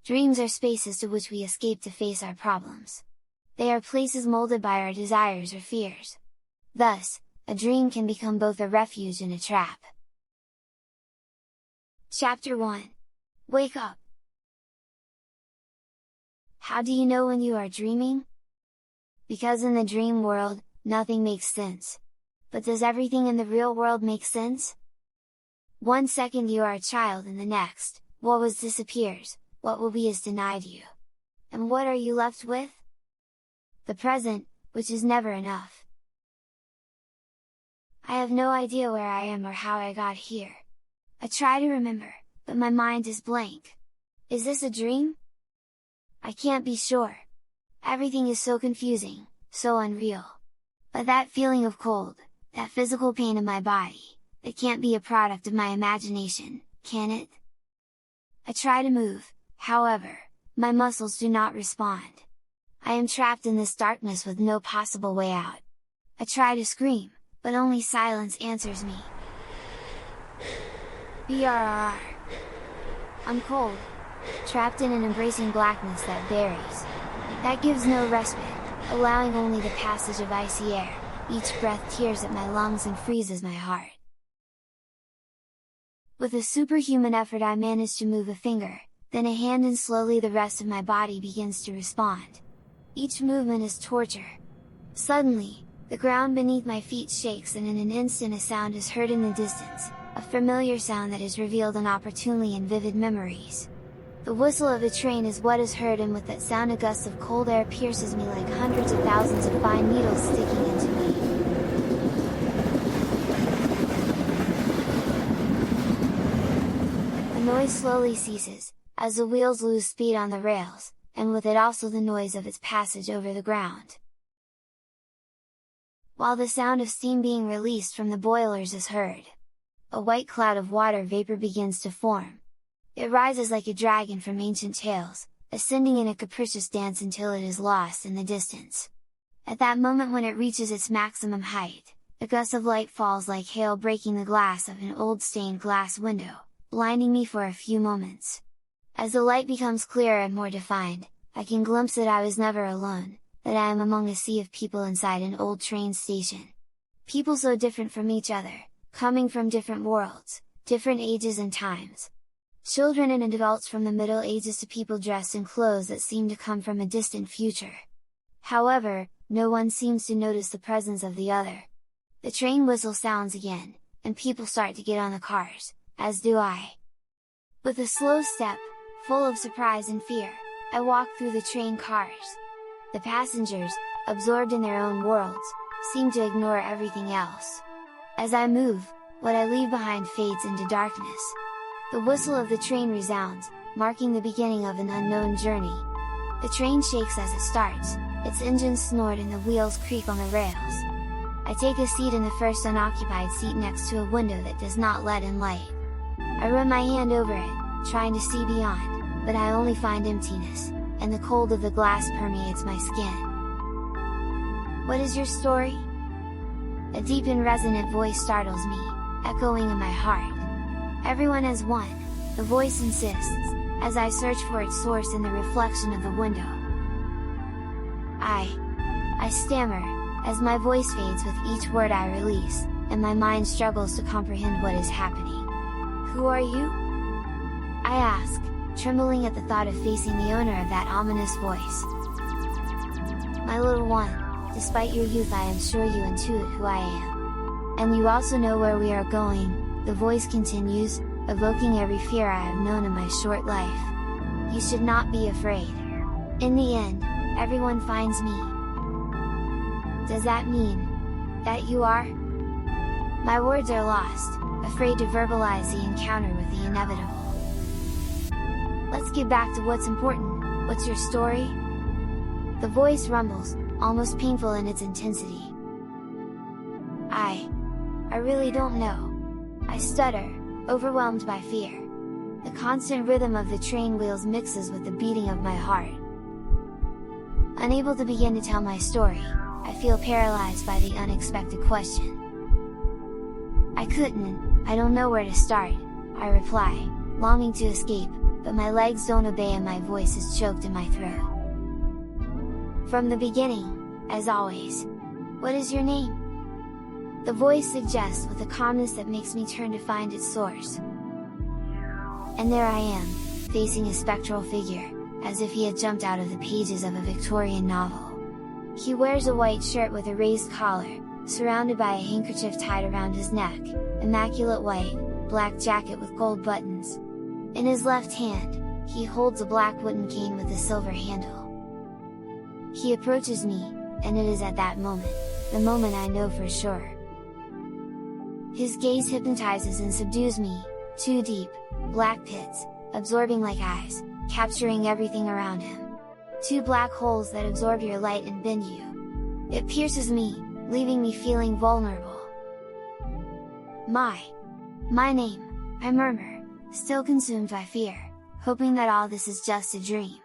Dreams are spaces to which we escape to face our problems. They are places molded by our desires or fears. Thus, a dream can become both a refuge and a trap. Chapter 1. Wake up! How do you know when you are dreaming? Because in the dream world, nothing makes sense. But does everything in the real world make sense? 1 second you are a child and the next, what was disappears, what will be is denied you. And what are you left with? The present, which is never enough. I have no idea where I am or how I got here. I try to remember, but my mind is blank. Is this a dream? I can't be sure. Everything is so confusing, so unreal. But that feeling of cold, that physical pain in my body, it can't be a product of my imagination, can it? I try to move, however, my muscles do not respond. I am trapped in this darkness with no possible way out. I try to scream, but only silence answers me. BRRR. I'm cold, trapped in an embracing blackness that buries. That gives no respite, allowing only the passage of icy air, each breath tears at my lungs and freezes my heart. With a superhuman effort I manage to move a finger, then a hand, and slowly the rest of my body begins to respond. Each movement is torture. Suddenly, the ground beneath my feet shakes and in an instant a sound is heard in the distance, a familiar sound that is revealed inopportunely in vivid memories. The whistle of a train is what is heard, and with that sound a gust of cold air pierces me like hundreds of thousands of fine needles sticking into me. The noise slowly ceases, as the wheels lose speed on the rails, and with it also the noise of its passage over the ground. While the sound of steam being released from the boilers is heard, a white cloud of water vapor begins to form. It rises like a dragon from ancient tales, ascending in a capricious dance until it is lost in the distance. At that moment when it reaches its maximum height, a gust of light falls like hail, breaking the glass of an old stained glass window, blinding me for a few moments. As the light becomes clearer and more defined, I can glimpse that I was never alone, that I am among a sea of people inside an old train station. People so different from each other, coming from different worlds, different ages and times. Children and adults from the Middle Ages to people dressed in clothes that seem to come from a distant future. However, no one seems to notice the presence of the other. The train whistle sounds again, and people start to get on the cars, as do I. With a slow step, full of surprise and fear, I walk through the train cars. The passengers, absorbed in their own worlds, seem to ignore everything else. As I move, what I leave behind fades into darkness. The whistle of the train resounds, marking the beginning of an unknown journey. The train shakes as it starts, its engines snort and the wheels creak on the rails. I take a seat in the first unoccupied seat next to a window that does not let in light. I run my hand over it, trying to see beyond, but I only find emptiness, and the cold of the glass permeates my skin. What is your story? A deep and resonant voice startles me, echoing in my heart. Everyone as one, the voice insists, as I search for its source in the reflection of the window. I stammer, as my voice fades with each word I release, and my mind struggles to comprehend what is happening. Who are you? I ask, trembling at the thought of facing the owner of that ominous voice. My little one, despite your youth I am sure you intuit who I am. And you also know where we are going, the voice continues, evoking every fear I have known in my short life. You should not be afraid. In the end, everyone finds me. Does that mean that you are? My words are lost, afraid to verbalize the encounter with the inevitable. Let's get back to what's important. What's your story? The voice rumbles, almost painful in its intensity. I really don't know. I stutter, overwhelmed by fear. The constant rhythm of the train wheels mixes with the beating of my heart. Unable to begin to tell my story, I feel paralyzed by the unexpected question. I don't know where to start, I reply, longing to escape, but my legs don't obey and my voice is choked in my throat. From the beginning, as always. What is your name? The voice suggests with a calmness that makes me turn to find its source. And there I am, facing a spectral figure, as if he had jumped out of the pages of a Victorian novel. He wears a white shirt with a raised collar, surrounded by a handkerchief tied around his neck, immaculate white, black jacket with gold buttons. In his left hand, he holds a black wooden cane with a silver handle. He approaches me, and it is at that moment, the moment I know for sure. His gaze hypnotizes and subdues me, two deep, black pits, absorbing like eyes, capturing everything around him. Two black holes that absorb your light and bend you. It pierces me, leaving me feeling vulnerable. My name, I murmur, still consumed by fear, hoping that all this is just a dream.